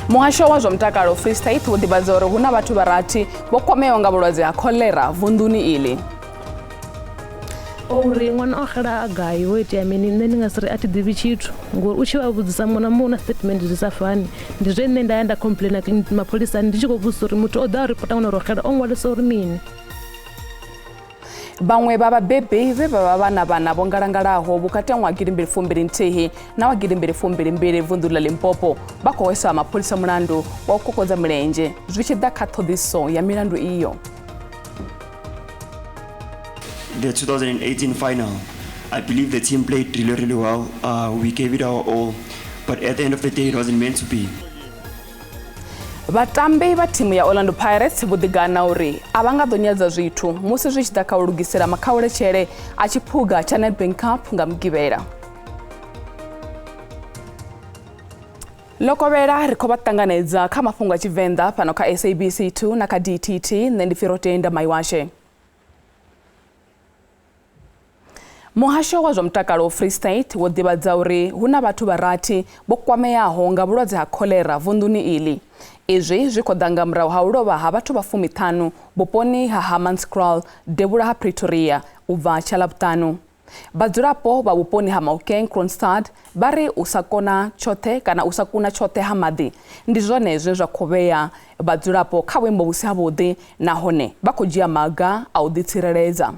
Muhasho wa zwa mutakalo Free State wo ḓivhadza uri huna vhathu vharathi vho kwameaho nga vhulwadze ha cholera vunḓuni iḽi. Uri ṅwana o xela gai wo itea mini nṋe ndi nga si ri a thi ḓivhi tshithu ngori u tshi vha vhudzisa muṅwe na muṅwe na statement zwi sa fani ndi zwe nṋe nda ya nda complaina mapholisani ndi tshi khou vhudzisa uri muthu o ḓa a ripota ṅwana uri o xela o ṅwalisa uri mini. Bangwe ba vhabebi vhe vha vha na vhana vho ngalangalaho vhukati ha ṅwaha 2021 na wa 2022 vunḓu ḽa Limpopo vha khou hweswa mapholisa mulandu wa u kokodza milenzhe zwi tshi ḓa kha ṱhoḓiso ya milandu iyo. The 2018 final, I believe the team played really well. We gave it our all, but at the end of the day, it wasn't meant to be. Vhatambi vha thimu ya Orlando Pirates vho ḓigana uri a vha nga ḓo nyadza zwithu musi zwi tshi ḓa kha u lugisela makhauletshele a tshiphuga tsha Nedbank Cup nga Mugivhela. Lokovhela ri khou vha ṱanganedza kha mafhungo a Tshivenda fhano kha SABC 2 na kha DTT nṋe ndi Firotenda Maiwashe. Muhasho wa zwa mutakalo Free State wo ḓivhadza uri huna vhathu vharathi vho kwameaho nga vhulwadze ha cholera vunḓuni iḽi. Izwi zwi khou ḓa nga murahu ha u lovha ha vhathu vha 15 vhuponi ha Hammanskraal, Devhula ha Pretoria u bva tsha Ḽavhuṱanu. Vhadzulapo vha vhuponi ha Maukeng, Kroonstad vha ri u sa kuna tshoṱhe ha maḓi ndi zwone zwe zwa khou vhea vhadzulapo kha vhuimo vhu si havhuḓi nahone vha khou dzhia maga a u ḓitsireledza.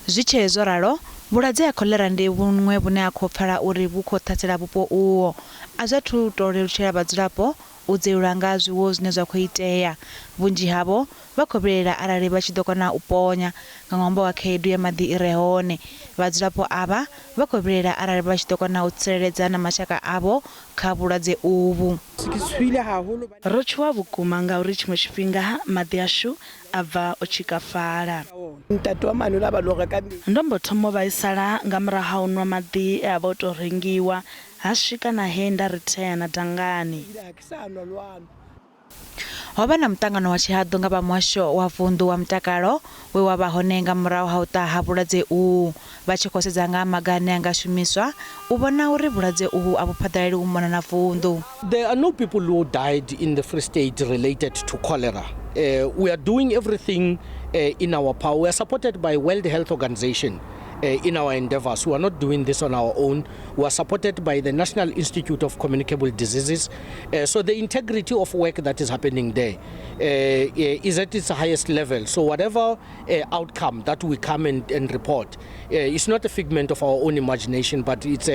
Zwi tshe zwo ralo vhulwadze ha cholera ndi vhuṅwe vhune ha khou pfala uri vhu khou ṱhathela vhupo uwo a zwa thu tou lelutshela vhadzulapo u dzeulwa nga zwiwo zwine zwa khou itea. Vhunzhi havho vha khou vhilela arali vha tshi ḓo kona u ponya nga ṅwambo wa khaedu ya maḓi i re hone. Vhadzulapo ava vha khou vhilela arali vha tshi ḓo kona u tsireledza na mashaka avho kha vhulwadze uvhu. Ro tshuwa vhukuma nga uri tshiṅwe tshifhinga maḓi ashu a bva o tshikafala. Ndo mbo thoma vhaisala nga murahu ha u nwa maḓi e a vha o tou rengiwa ha swika na he nda ri thea na dangani. Ho vha na muṱangano wa tshihaḓu nga vha muhasho wa vunḓu wa mutakalo we wa vha hone nga murahu ha u ṱaha ha vhulwadze uhu vha tshi khou sedza nga maga ane a nga shumiswa u vhona uri vhulwadze uhu a vhu phaḓalali u mona na vunḓu. There are no people who died in the Free State related to cholera. We are doing everything in our power. We are supported by World Health Organization in our endeavors. We are not doing this on our own. We are supported by the National Institute of Communicable Diseases. So the integrity of work that is happening there is at its highest level. So whatever outcome that we come and report, it's not a figment of our own imagination, but it's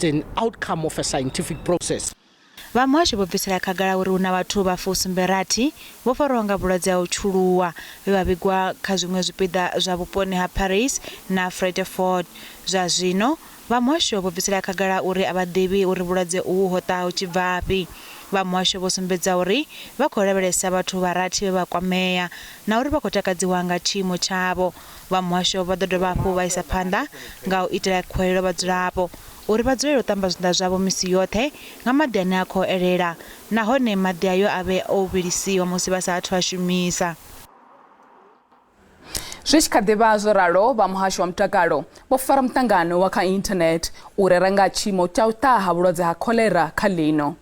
an outcome of a scientific process. Vha muhasho vho bvisela khagala uri huna vhathu vha 48 vho farwa nga vhulwadze ha u tshuluwa vhe vha vhigwa kha zwiṅwe zwipiḓa zwa vhuponi ha Paris na Fredeford. Zwa zwino vha muhasho vho bvisela khagala uri a vha ḓivhi uri vhulwadze uhu ho ṱaha u tshi bvafhi. Vha muhasho vho sumbedza uri vha khou lavhelesa vhathu vharathi vhe vha kwamea na uri vha khou takadziwa nga tshiimo tshavho. Vha muhasho vha ḓo dovha hafhu vha isa phanḓa nga u itela khuwelelo vhadzulapo uri vha dzulele u ṱamba zwanḓa zwavho misi yoṱhe nga maḓi ane a khou elela nahone maḓi ayo a vhe o vhilisiwa musi vha sa athu a shumisa. Zwi tshi kha ḓivha zwo ralo vha muhasho wa mutakalo vho fara muṱangano wa kha internet u rera nga tshiimo tsha u ṱaha ha vhulwadze ha cholera kha ḽino.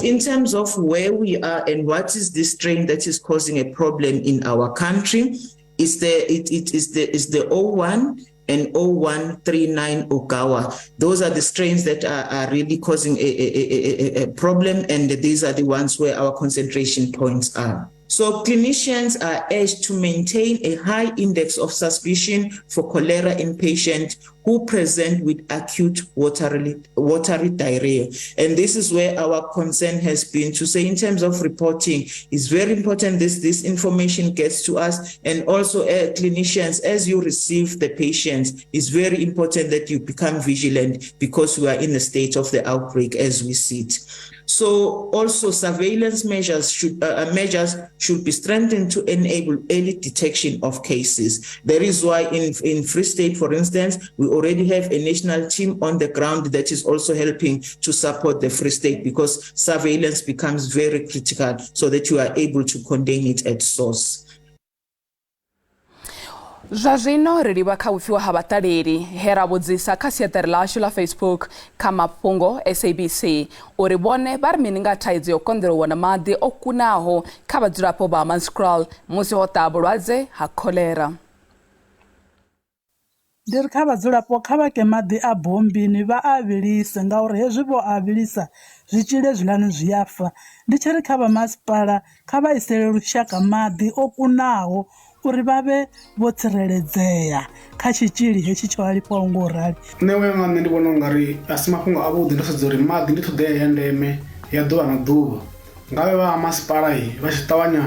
In terms of where we are and what is the strain that is causing a problem in our country, is the 01 and 0139 Ogawa. Those are the strains that are really causing a problem, and these are the ones where our concentration points are. So clinicians are urged to maintain a high index of suspicion for cholera in patients who present with acute watery diarrhea. And this is where our concern has been to say in terms of reporting, it's very important this information gets to us. And also clinicians, as you receive the patients, it's very important that you become vigilant because we are in a state of the outbreak as we see it. So also surveillance measures should be strengthened to enable early detection of cases. That is why in Free State, for instance, we already have a national team on the ground that is also helping to support the Free State, because surveillance becomes very critical so that you are able to contain it at source. Zwa zwino ri livha kha ufiwa ha vhaṱaleli he ra vhudzisa kha siaṱari ḽashu ḽa Facebook kha Mafhungo SABC uri vhone vha ri mini nga thaidzo yo konḓela u wana maḓi o kunaho kha vhadzulapo vha Hammanskraal musi ho ṱaha vhulwadze ha Cholera. Ndi ri kha vhadzulapo kha vha ke maḓi a bombini vha a vhilise ngauri hezwi vho a vhilisa zwitzhili zwiḽani zwi a fa. Ndi tshi ri kha vha masipala kha vha isele lushaka maḓi o kunaho uri vha vhe vho tsireledzea kha tshitzhili hetshi tsho alifhaho ngo rali. Nṋe u ya nga nṋe ndi vhona ungari a si mafhungo avhuḓi ndo sedza uri maḓi ndi ṱhoḓea ya ndeme ya ḓuvha na ḓuvha. Ngawe vha masipala vha tshi ṱavhanya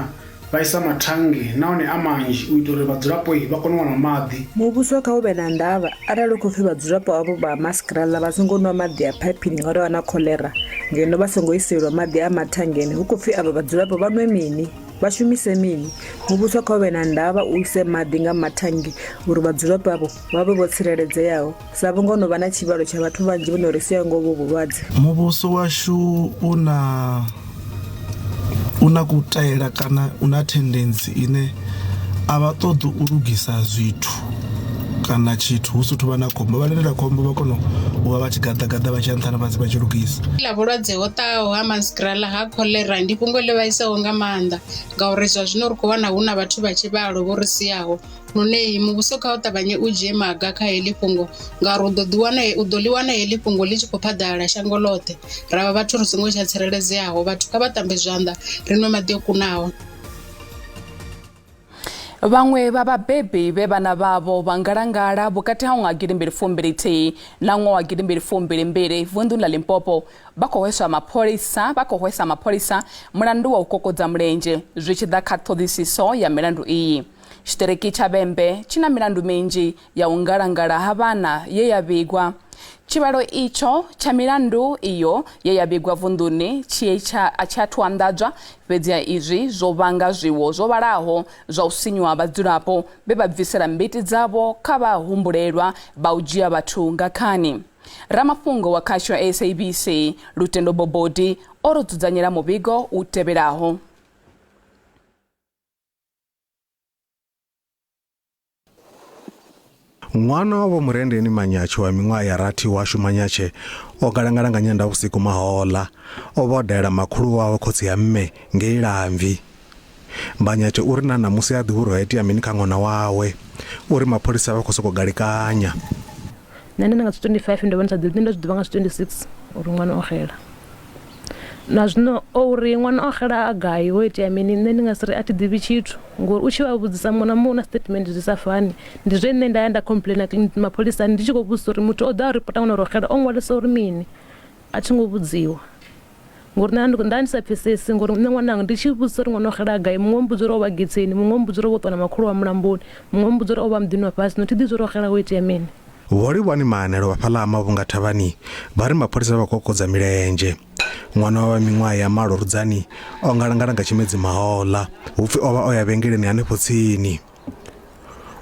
vha isa mathangi nahone a manzhi u ita uri vhadzulapo vha kone u wana maḓi. Muvhuso kha u vhe na ndavha arali u khou pfhi vhadzulapo avho vha Hammanskraal vha songo nwa maḓi a phaipini ngauri vha na Cholera ngeno vha songo iselwa maḓi a mathangeni hu khou pfhi avho vhadzulapo vha nwe mini vha shumise mini. Muvhuso kha u vhe na ndavha u ise maḓi nga mathangi uri vhadzulapo avho vha vhe vho tsireledzeaho sa vhunga no vha na tshivhalo tsha vhathu vhanzhi vho no ri sia ngo vhulwadze. Muvhuso washu una kutaela kana una tendency ine a vha ṱoḓi u lugisa zwithu kana tshithu hu sathu vha na khombo vha lindela khombo vha kona u vha vha tshi gaḓagaḓa vha tshi nṱhana vha tshi lugisa. La vhulwadze ho ṱaho ha Hammanskraal ha Cholera ndi fhungo ḽi vhaisaho nga maanḓa ngauri zwa zwino ri khou wana hu na vhathu vha tshivhalo vho ri siaho lune muvhuso kha u ṱavhanye u dzhie maga kha heḽi fhungo ngauri u ḓo ḽi wana heḽi fhungo ḽi tshi khou phaḓalala shango ḽoṱhe ra vha vhathu ri songo tsha tsireledzeaho. Vhathu kha vha ṱambe zwanḓa ri nwe maḓi o kunaho. Vhaṅwe vha vhabebi vhe vhana vhavho vha ngalangala vhukati ha ṅwaha gidi 2021 na ṅwaha gidi 2022 vunḓuni ḽa Limpopo vha khou hweswa mapholisa mulandu wa u kokodza mulenzhe zwi tshi ḓa kha ṱhoḓisiso ya milandu iyi. Tshiṱiriki tsha Vhembe tshi na milandu minzhi ya u ngalangala ha vhana ye ya vhigwa. Tshivhalo itsho tsha milandu iyo ye ya vhigwa vunḓuni tshi athu anḓadzwa fhedziha izwi zwo vhanga zwiwo zwo vhalaho zwa u sinyuwa vhadzulapo vhe vha bvisela mbiti dzavho kha vhahumbulelwa vha u dzhia vhathu nga khani. Ramafhungo wa khasho ya SABC Lutendo Bobodi o ro dzudzanyela muvhigo u tevhelaho. Ṅwana wa Vho Murendeni Manyatshe wa miṅwaha ya rathi washu Manyatshe o galangala nga Nyendavhusiku mahoḽa o vha o dalela makhulu wawe khotsi ya mme ngei Lamvi. Manyatshe uri na namusi a ḓivhi uri ho itea mini kha ṅwana wawe uri mapholisa vha khou sokou galikanya. Nṋe ndi nga 25 ndo vhona sa ḓivhi ndo zwi ḓivha nga 26 uri ṅwana o xela. Na zwino uri ṅwana o xela a gai ho itea mini nṋe ndi nga si ri a thi ḓivhi tshithu ngori u tshi vha vhudzisa muṅwe na muṅwe na statement zwi sa fani. Ndi zwe nṋe nda ya nda complaina mapholisani ndi tshi khou vhudzisa uri muthu o ḓa a ripota ṅwana uri o xela o ṅwalisa uri mini a thi ngo vhudziwa ngori nda ndi sa pfhesesi ngori nṋe ṅwananga ndi tshi vhudzisa uri ṅwana o xela a gai muṅwe mbudza uri o vha getseni muṅwe mbudza uri o ṱwa na makhulu wa mulamboni muṅwe mbudza uri o vha muḓini wa fhasi no thi ḓivhi uri o xela ho itea mini. Vho livhani maanelo vha fhaḽa ha Mavhunga Thavhani vha ri mapholisa vha kokodza milenzhe. Ṅwana wa miṅwaha ya malo rudzani o ngalangala nga tshimedzi mahoḽa hupfi o vha o ya vhengeleni hanefho tsini.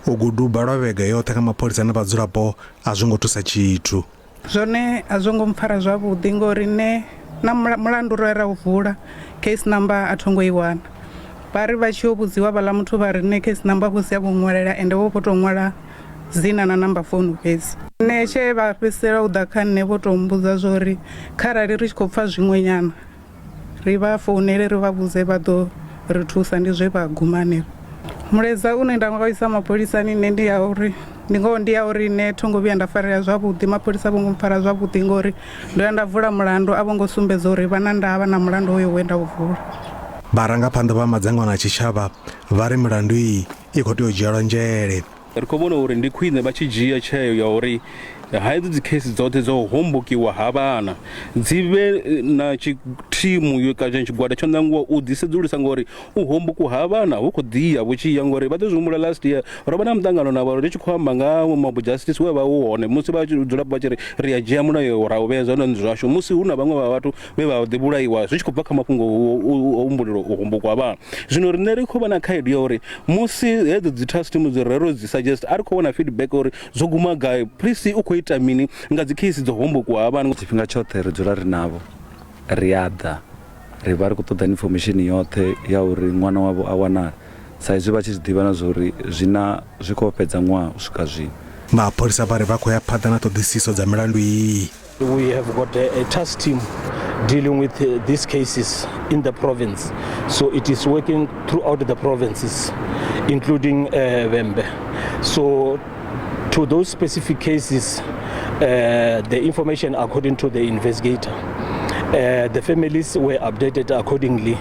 U guduba lwa vhege yoṱhe kha mapholisa na vhadzulapo a zwi ngo thusa tshithu. Zwone a zwo ngo mpfara zwavhuḓi ngori nne na mulandu ro ra u vula case number a thongo i wana. Vha ri vha tshi yo vhudziwa vhaḽa muthu vha ri nne case number vho sia vho ṅwalela ende vho tou ṅwala dzina na number phone fhedzi. Nṋe tshe vha fhedzisela u ḓa kha nṋe vho tou mbudza zwori kharali ri tshi khou pfha zwiṅwe nyana ri vha founele ri vha vhudze vha ḓo ri thusa ndi zwe vha guma hanefho. Muleza une nda nga isa mapholisani nṋe ndi ya uri ndi ya uri nṋe thongo vhuya nda farea zwavhuḓi mapholisa vho ngo mpfara zwavhuḓi ngori ndo ya nda vula mulandu a vho ngo sumbedza uri vha na ndavha na mulandu hoyo we nda u vula. Vharangaphanḓa vha madzangano a tshitshavha vha ri milandu iyi i khou tea u dzhielwa nzhele. Ri khou vhona uri ndi khwine vha tshi dzhia tsheo ya uri haidzi dzi case dzoṱhe dzo hombokiwa ha vhana dzi vhe na thimu yo kana tshigwada tsho ṋangiwa u ḓisedzulisa ngori u homboku ha vhana hu khou ḓiya vhu tshi ya ngori vha ḓo zwi humbula last year ro vha na muṱangano navho ri tshi khou amba nga mob justice we vha u hone musi vha tshi dzula vha tshi ri ri a dzhia mulayo ra u vhea zwone zwashu musi hu na vhaṅwe vha vhathu vhe vha ḓi vhulaiwa zwi tshi khou bva kha mafhungo o humbulelwa u homboku ha vhana. Zwino riṋe ri khou vha na khaedu ya uri musi hedzo dzi task team dzi rero dzi suggest a ri khou wana feedback uri zwo guma gai police u khou ita mini nga dzi case dzo homboku ha vhana. Tshifhinga tshoṱhe ri dzula ri navho ri a ḓa ri vha ri khou ṱoḓa information yoṱhe ya uri ṅwana wavho a wanala sa izwi vha tshi zwi ḓivha na zwori zwi khou fhedza ṅwaha u swika zwino. Mapholisa vha ri vha khou ya phanḓa na ṱhoḓisiso dza milandu iyi. We have got a task team dealing with these cases in the province. So it is working throughout the provinces, including Vembe. So to those specific cases, the information according to the investigator, the families were updated accordingly.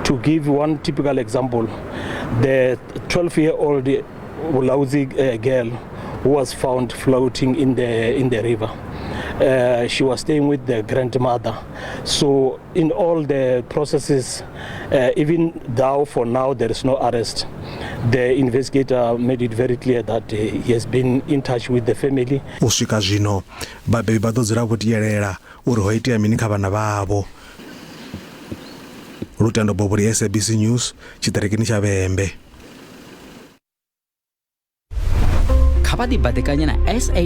To give one typical example, the 12-year-old Ulauzi girl who was found floating in the river. She was staying with the grandmother. So in all the processes, even though for now there is no arrest, the investigator made it very clear that he has been in touch with the family. U swika zwino vhabebi vha ḓo dzula vho tielela uri ho itea mini kha vhana vhavho. Lutendo Bobori, SABC News, tshiṱirikini tsha Vhembe. Kha vha ḓibadekanye na SA.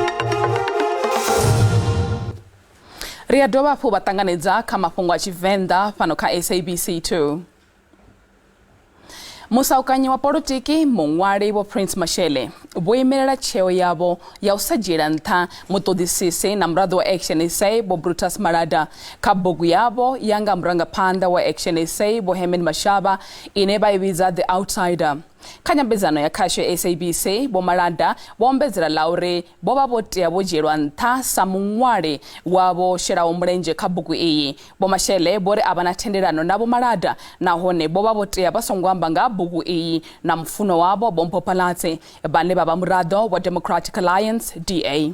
Ri a dovha hafhu vha ṱanganedza kha mafhungo a Tshivenda fhano kha SABC 2. Musaukanyi wa polotiki muṅwali vho Prince Mashele vho imelela tsheo yavho ya u sa dzhiela nṱha muṱoḓisisi na muraḓo wa Action SA vho Brutus Malada kha bugu yavho ya nga murangaphanḓa wa Action SA vho Herman Mashaba ine vha i vhidza The Outsider. Kha nyambedzano ya khasho ya SABC vho Malada vho ombedzela ḽa uri vho vha vho tea vho dzhielwa nṱha sa muṅwali wavho shelaho mulenzhe kha bugu iyi. Vho Mashele vho ri a vha na thendelano na vho Malada nahone vho vha vho tea vha songo amba nga bugu iyi na mfuno wavho vho Mphopalatse vhane vha vha muraḓo wa Democratic Alliance DA.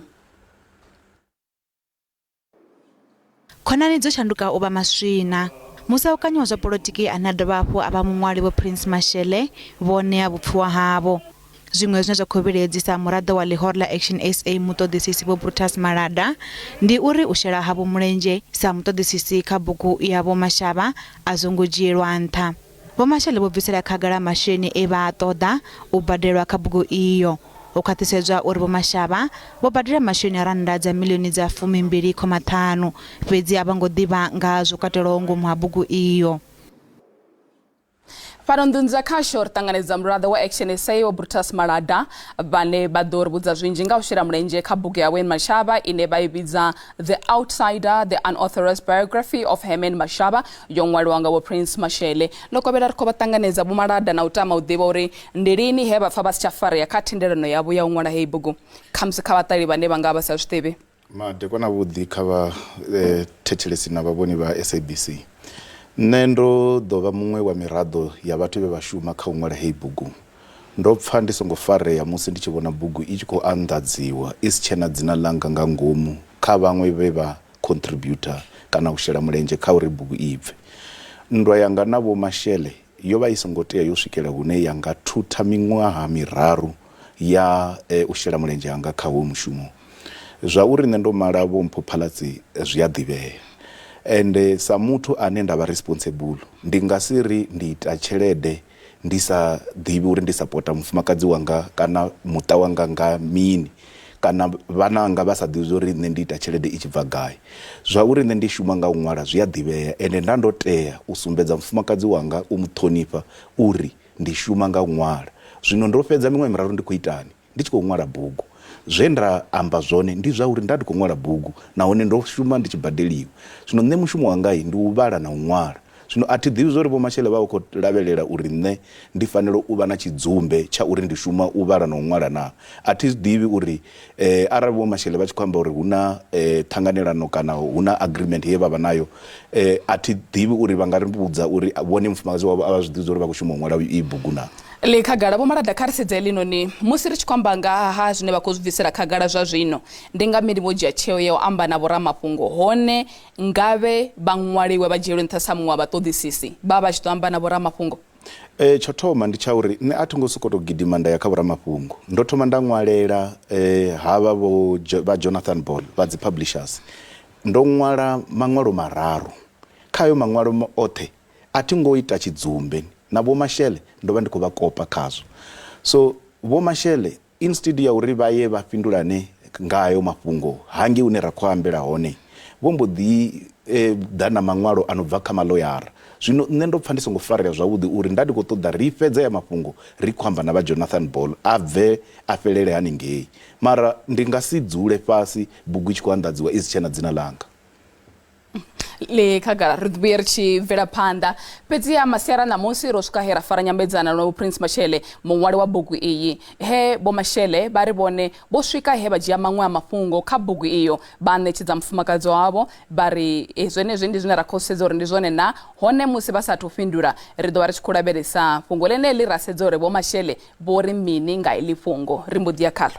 Khonani dzo shanduka u vha maswina. Musaukanyi wa zwa polotiki ana dovha hafhu a vha muṅwali vho Prince Mashele vhone a vhupfiwa havho. Zwiṅwe zwine zwa khou vhilaedzisa muraḓo wa ḽihoro ḽa Action SA muṱoḓisisi vho Brutus Malada ndi uri u shela havho mulenzhe sa muṱoḓisisi kha bugu ya vho Mashaba a zongo dzhielwa nṱha. Vho Mashele vho bvisela khagala masheleni e vha a ṱoḓa u badelwa kha bugu iyo. U khwaṱhisedzwa uri vho Mashaba vho badela masheleni a rannda dza miḽioni dza 12.5 fhedzi a vha ngo ḓivha nga zwo katelwaho ngomu ha bugu iyo. Fhano ndunza khasho ri ṱanganedza muraḓo wa Action SA vho Brutus Malada vhane vha ḓo ri vhudza zwinzhi nga u shela mulenzhe kha bugu ya Herman Mashaba ine vha i vhidza The Outsider, The Unauthorized Biography of Herman Mashaba yo ṅwaliwa nga vho Prince Mashele. Lokovhela ri khou vha ṱanganedza vho Malada na u tama u ḓivha uri ndi lini he vha pfa vha si tsha farea kha thendelano yavho ya u ṅwala heyi bugu khamusi kha vhaṱali vhane vha nga vha sa zwiḓivhi. Madekwana vhuḓi kha vha thetshelesi na vhavhoni vha SABC. Nṋe ndo ḓo vha muṅwe wa miraḓo ya vhathu vhe vha shuma kha u ṅwala heyi bugu. Ndo pfa ndi songo farea musi ndi tshi vhona bugu i tshi khou anḓadziwa i si tshena dzina ḽanga nga ngomu kha vhaṅwe vhe vha contributor kana u shela mulenzhe kha uri bugu i bve. Nndwa yanga na vho Mashele yo vha i songo tea yo swikela hune yanga thutha miṅwaha miraru ya u shela mulenzhe hanga kha wo mushumo. Zwa uri nṋe ndo mala vho Mphopalatse zwi a ḓivhea. Ende sa muthu ane ndavha responsible ndi nga si ri ndi ita tshelede ndi sa ḓivhi uri ndi sapota mufumakadzi wanga kana muṱa wanga nga mini kana vhana vhanga vha sa ḓivhi uri nṋe ndi ita tshelede i tshi bva gai. Zwa uri nṋe ndi shuma nga u ṅwala zwi a ḓivhea ende nda ndo tea u sumbedza mufumakadzi wanga u muṱhonifha uri ndi shuma nga u ṅwala. Zwino ndo fhedza miṅwaha miraru ndi khou itani ndi tshi khou ṅwala bugu. Zwe nda amba zwone ndi zwa uri nda ndi khou ṅwala bugu nahone ndo shuma ndi tshi badeliwa. Zwino nṋe mushumo wanga ndi u vhala na u ṅwala. Zwino a thi ḓivhi zwa uri vho Mashele vha khou lavhelela uri nṋe ndi fanela u vha na tshidzumbe tsha uri ndi shuma u vhala na u ṅwala na. A thi ḓivhi uri arali vho Mashele vha tshi khou amba uri hu na ṱhanganelano kana hu na agreement ye vha vha nayo a thi ḓivhi uri vha nga ri vhudza uri vhone mufumakadzi wavho a vha zwi ḓivhi uri vha khou shuma u ṅwala i bugu na. Le khagala vho Malada kha ri sedze eḽinoni musi ri tshi khou amba nga ha zwine vha khou zwi bvisela khagala zwa zwino ndi nga mini vho dzhia tsheo ya u amba na vhoramafhungo hone ngavhe vhaṅwaliwe vha dzhielwe nṱha sa muṅwe wa vhaṱoḓisisi vha vha tshi ḓo amba na vhoramafhungo. Tsho thoma ndi tsha uri nṋe a thi ngo sokou tou gidima nda ya kha vhoramafhungo. Ndo thoma nda ṅwalela havha vha Jonathan Ball vha dzi publishers. Ndo ṅwala maṅwalo mararu khayo maṅwalo oṱhe a thi ngo ita tshidzumbe na vho Mashele ndo vha ndi khou vha kopa khazwo. So vho Mashele instead ya uri vha ye vha fhindulane ngayo mafhungo hangi une ra khou ambela hone vho mbo ḓi ḓa na maṅwalo a no bva kha maloyara. Zwino nṋe ndo pfa ndi songo farea zwavhuḓi uri nda ndi khou ṱoḓa ri fhedze ya mafhungo ri khou amba na vha Jonathan Ball a bve a fhelele haningei, mara ndi nga si dzule fhasi bugu i tshi khou anḓadziwa i si tshena dzina langa. Le khagala ri ḓi ri tshi bvela phanḓa fhedzi ya masiara ṋamusi ro swika he ra fara nyambedzana no Prince Mashele muṅwali wa bugu iyi he Bo Mashele vha ri vhone vho swika he vha dzhia maṅwe a mafhungo kha bugu iyo vha ṋetshedza mufumakadzi wavho vha ri zwenezwi ndi zwine ra khou sedza uri ndi zwone na hone musi vha sathu fhindula ri ḓo vha ri tshi khou lavhelesa fhungo ḽeneḽi ra sedza uri Bo Mashele vho ri mini nga iḽi fhungo ri mbo ḓi ya khalo.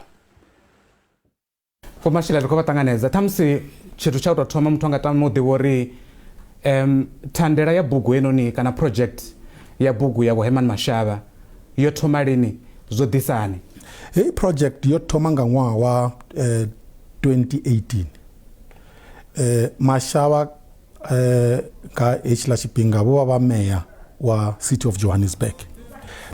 Bo Mashele ri khou vha ṱanganedza ṱhamusi tshithu tsha u tou thoma muthu anga tama u ḓivha uri thandela ya bugu henoni kana project ya bugu ya Vho Herman Mashaba yo thoma lini zwo ḓisani? Hei project yo thoma nga ṅwaha wa 2018 Mashaba ka hetshiḽa tshifhinga vho vha meya wa City of Johannesburg.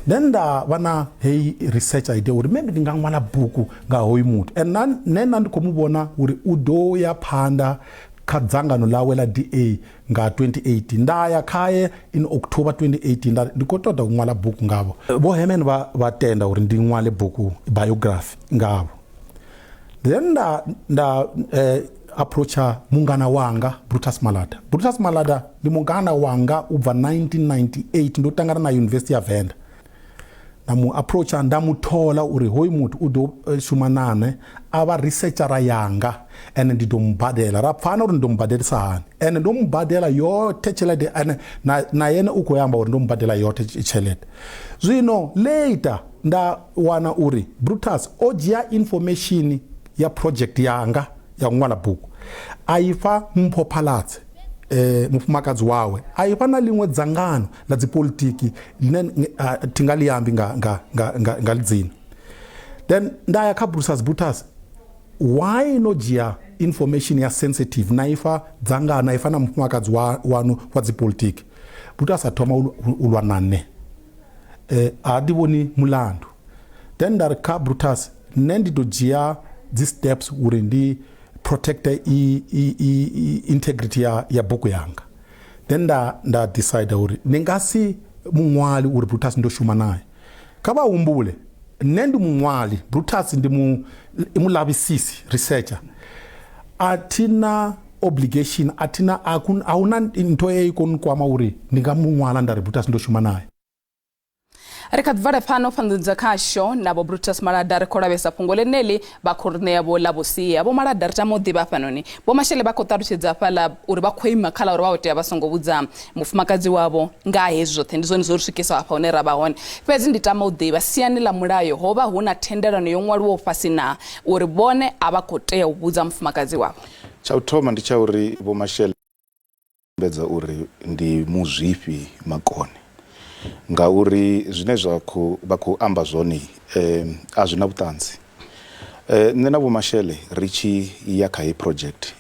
Then nda vha na hei research idea uri maybe ndi nga ṅwala buku nga hoyu muthu and nṋe ndi khou mu vhona uri u ḓo ya phanḓa kha dzangano ḽawe ḽa DA nga 2018 nda ya khaye in October 2018 ndi khou ṱoḓa u ṅwala buku ngavho. Vho Herman vha tenda uri ndi ṅwale buku biography ngavho. Then nda approacha mungana wanga Brutus Malada. Brutus Malada ndi mungana wanga ubva 1998 ndo tangana na University ya Venda. Namu approacha ndamuthola uri hoyu muthu u ḓo shuma nane ava researchera yanga ene ndi ḓo mubadela ra pfana uri ndo mubadelisa hani ene ndo mubadela yoṱhe tshelede ene na yene u khou amba uri ndo mubadela yoṱhe tshelede. Zwino later nda wana uri Brutus o dzhia information ya project yanga ya ṅwala buku aifa Mpho Phalatse mufumakadzi wawe aifa na ḽiṅwe dzangano ḽa dzipolitiki ḽine tingaḽiambi nga lidzina. Then ndaya kha Brutus why no dzhia information ya sensitive na ifa dzangano na ifa na mufumakadzi wanu wa dzipolitiki. Brutus a thoma u lwa na nṋe a ndi vhoni mulandu. Then nda ri kha Brutus nṋe ndi ḓo dzhia dzi steps uri ndi protect integrity ya buku yanga. Then nda decide uri ningasi muṅwali uri Brutus ndo shuma naye. Kha vha humbule nṋe ndi muṅwali Brutus ndi mulavisisi researcher. Athina obligation ahuna into eikoni kwama uri ndinga muṅwala nda ri Brutus ndo shuma naye. Ri kha ḓivha pano phanḓudza khasho na Vho Brutus Malada ri khou lavhelesa fhungo ḽeneḽi vha khou ri ṋea vho ḽa vhusia. Vho Malada ri tama u ḓivha hafhanoni Vho Mashele vha khou ṱalutshedza hafhaḽa uri vha khou ima khala uri vha tea vha songo vhudza mufumakadzi wavho nga hezwi zwoṱhe ndi zwone zwo ri swikisa hafha hune ra vha hone. Fhedzi ndi tama u ḓivha siani ḽa mulayo ho vha hu na thendelano yo ṅwaliwaho fhasi na uri vhone a vha khou tea u vhudza mufumakadzi wavho. Tsha u thoma ndi tsha uri Vho Mashele mbedza uri ndi muzwifhi makone ngauri zwine vha khou amba zwone a zwi na vhuṱanzi. Nṋe na Vho Mashele ri tshi ya kha hei project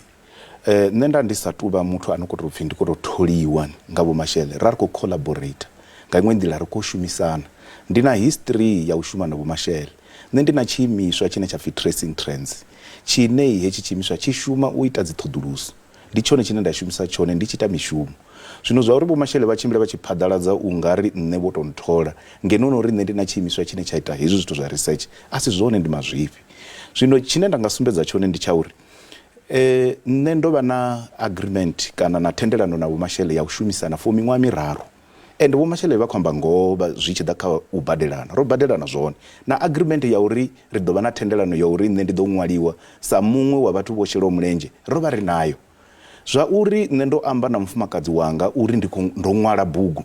nṋe nda ndi sa tuvha muthu ano khou tou pfhi ndi khou tou tholiwa nga Vho Mashele ra ri khou collaborate nga iṅwe nḓila ri khou shumisana. Ndi na history ya u shuma na Vho Mashele. Nṋe ndi na tshiimiswa tshine tsha pfhi Tracing Trends tshine hetshi tshiimiswa tshi shuma u ita dzi ṱhoḓuluso. Ndi tshone tshine nda shumisa tshone ndi tshi ita mishumo. Zwino zwa uri Vho Mashele vha tshimbile vha tshi phaḓaladza u nga ri nṋe vho tou nthola ngeno no ri nṋe ndi na tshiimiswa tshine tsha ita hezwi zwithu zwa research a si zwone ndi mazwifhi. Zwino tshine nda nga sumbedza tshone ndi tsha uri nṋe ndo vha na agreement kana na thendelano na Vho Mashele ya u shumisana for miṅwaha miraru and Vho Mashele vha khou amba ngoho zwi tshi ḓa kha u badelana ro badelana zwone na agreement ya uri ri ḓo vha na thendelano ya uri nṋe ndi ḓo ṅwaliwa sa muṅwe wa vhathu vho shelaho mulenzhe ro vha ri nayo. Zwa uri nṋe ndo amba na mufumakadzi wanga uri ndo ṅwala bugu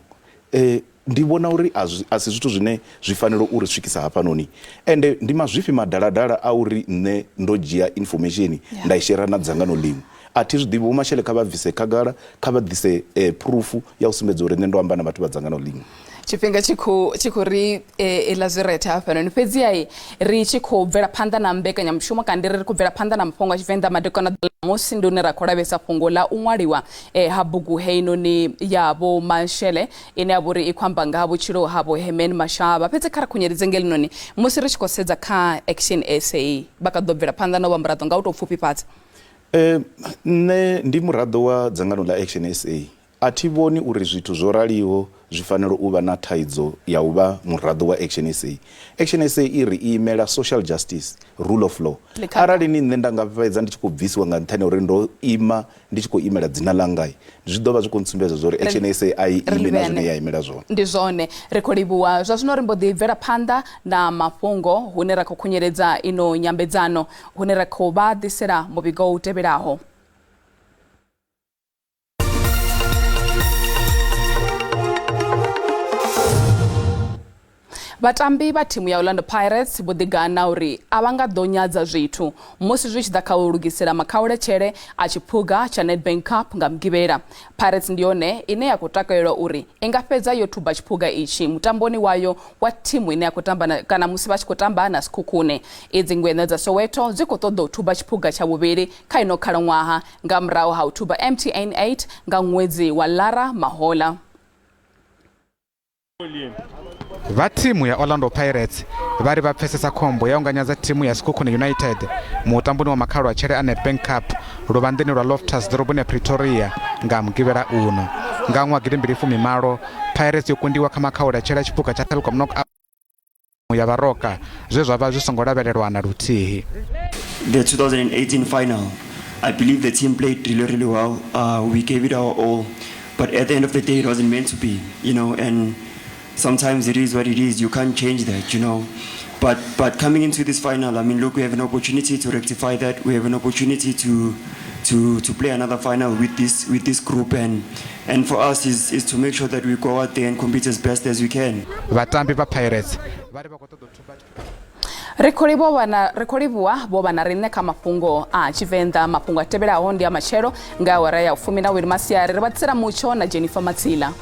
ndi vhona uri a si zwithu zwine zwi fanela uri swikisa hafhanoni ende ndi mazwifhi madaladala a uri nṋe ndo dzhia information nda i shera na dzangano ḽiṅwe. A thi zwi ḓivhi Vho Mashele kha vha bvise khagala kha vha ḓise proof ya u sumbedza uri nṋe ndo amba na vhathu vha dzangano ḽiṅwe. Tshifhinga tshi khou ri ḽa zwi retha hafhanoni fhedziha ri tshi khou bvela phanḓa na mbekanyamushumo kandi ri khou bvela phanḓa na mafhungo a Tshivenḓa madekwana musi ndi hune ra khou lavhelesa fhungo ḽa u ṅwaliwa ha bugu heinoni ya Vho Mashele ine ya vha uri i khou amba nga ha vhutshilo ha Vho Herman Mashaba. Fhedzi kha ri khunyeledze ngelinoni musi ri tshi khou sedza kha Action SA vha kha ḓo bvela phanḓa na u vha muraḓo nga u tou pfufhifhadza. Nṋe ndi muraḓo wa dzangano la Action SA. A thi vhoni uri zwithu zwo raliho zwi fanela u vha na thaidzo ya u vha muraḓo wa Action SA. Action SA i ri imela social justice, rule of law. Arali ni nṋe nda nga fhedza ndi tshi khou bvisiwa nga nṱhani uri ndo ima ndi tshi khou imela dzina ḽanga, zwi ḓo vha zwi khou ntsumbedza zwa uri Action SA a i ime na zwine ya imela zwone. Ndi zwone ri khou livhuwa zwa zwino ri mbo ḓi bvela phanḓa na mafhungo hune ra khou khunyeledza ino nyambedzano hune ra khou vha ḓisela muvhigo u tevhelaho. Vhatambi vha thimu ya Orlando Pirates vho ḓigana uri a vha nga ḓo nyadza zwithu musi zwi tshi ḓa kha u lugisela makhauletshere a tshiphuga tsha Nedbank Cup nga Mugivhela. Pirates ndi yone ine ya khou takalelwa uri i nga fhedza yo thuba tshiphuga ichi mutamboni wayo wa thimu ine ya khou tamba kana musi vha tshi khou tamba na Sekhukhune. Idzi ngweṋa dza Soweto dzi khou ṱoḓa u thuba tshiphuga tsha vhuvhili kha ino khalaṅwaha nga murahu ha u thuba MTN 8 nga ṅwedzi wa Lara Mahola. Vha thimu ya Orlando Pirates vari va pfesesa khombo ya unganyadza thimu ya Sekhukhune United mutamboni wa makhauletshere a Nedbank Cup luvhanḓeni lwa Loftus ḓoroboni ya Pretoria nga Mugivhela uno. Nga ṅwaha 2018 Pirates yo kundiwa kha makhauletshere a tshiphuga tsha Telkom knockout ya Baroka zwe zwa vha zwi songo lavhelelwa na luthihi. The 2018 final, I believe the team played really well. We gave it our all, but at the end of the day, it wasn't meant to be, and sometimes it is what it is. You can't change that, But coming into this final, I mean, look, we have an opportunity to rectify that. We have an opportunity to play another final with this group, and for us is to make sure that we go out there and compete as best as we can. Vatambi va Pirates Rekholiwa bo vana rine kha mafhungo a Tshivenda. Mafhungo a tevhelaho ndi a matshelo nga awara ya 12 masiari. Ri vha tsela mutsho na Jennifer Matsila.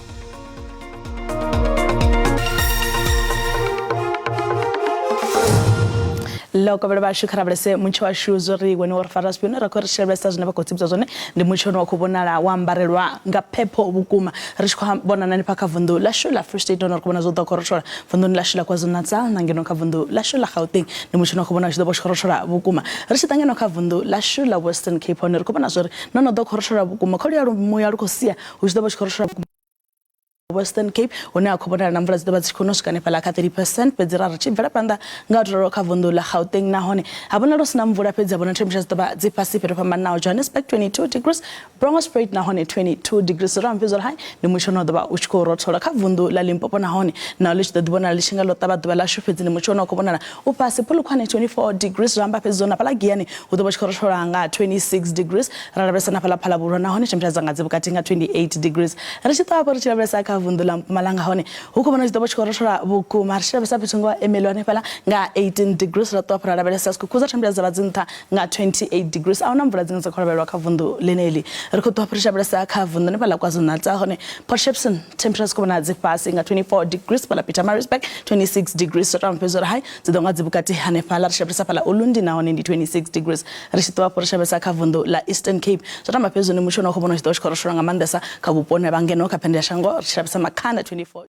Loko vha vha shukara vhese mutsho wa shuzo ri wene wa fara spiona ra khori shelbesa zwine vha khou tsibza zwone ndi mutsho wa khou vhonala wa ambarelwa nga phepho vhukuma. Ri tshi khou vhona nani pa kha vundu lashu la Free State ri khou vhona zwo ḓo khorotshola vundu lashu la KwaZulu-Natal na ngeno kha vundu lashu la Gauteng ndi mutsho wa khou vhona zwi ḓo khorotshola vhukuma. Ri tshi ṱangana kha vundu lashu la Western Cape ri khou vhona zwo ri no ḓo khorotshola vhukuma kholi ya muya ri khou sia hu tshi ḓo khorotshola vhukuma. Western Cape hune a khou vhonala na mvula dzi ḓovha dzi khou no swika hanefhaḽa kha 30%, fhedzi ra ri tshi bvela phanḓa nga u tou kha vundu la Gauteng nahone ha vhonala hu sina mvula fhedzi ha vhona temperature dzi ḓovha dzi fhasi fhethu fhambanaho. Johannesburg 22 degrees, Bronxspruit nahone 22 degrees. Ro amfizwa high ndi mutsho no ḓovha u tshi khou rothola kha vundu la Limpopo nahone na ḽi tshi ḓo ḓi vhonala ḽi tshi nga ḽo ṱavha ḓuvha ḽashu fhedzi ndi mutsho no khou vhonala u fhasi. Polokwane 24 degrees, Ramba fhedzi zona fhaḽa Giyani hu ḓovha tshi khou rothola nga 26 degrees. Ra lavhelesa na fhaḽa Phalabulwa nahone temperature dza nga dzi vhukati nga 28 degrees. Ri tshi ṱavha ri tshi lavhelesa kha vundu la Mpumalanga hone hu khou vhona zwi ḓo tshi khou rothola vhukuma. Ri tshi lavhelesa fhethu nga Emelwane fhaḽa nga 18 degrees. Ra ṱuwa ra lavhelesa Sekhukhune temperature dza vha dzi nṱha nga 28 degrees. A huna mvula dzine dza khou lavhelelwa kha vundu ḽeneḽi. Ri khou ṱuwa ri tshi lavhelesa kha vundu ḽine fhaḽa KwaZulu-Natal hone Port Shepstone temperature dzi khou vhona dzi fhasi nga 24 degrees. Fhaḽa Pietermaritzburg 26 degrees. Ro amfizwa uri hai dzi ḓo nga dzi vhukati hanefhaḽa. Ri tshi lavhelesa fhaḽa Ulundi nahone ndi 26 degrees. Ri tshi ṱuwa ri tshi lavhelesa kha vundu la Eastern Cape zwo tamba fhedzi ni mutsho no khou vhona zwi ḓo tshi khou rothola nga maanḓesa kha vhuponi vha ngeno kha phenda ya shango. Ri tshi lavhelesa Makhanda 24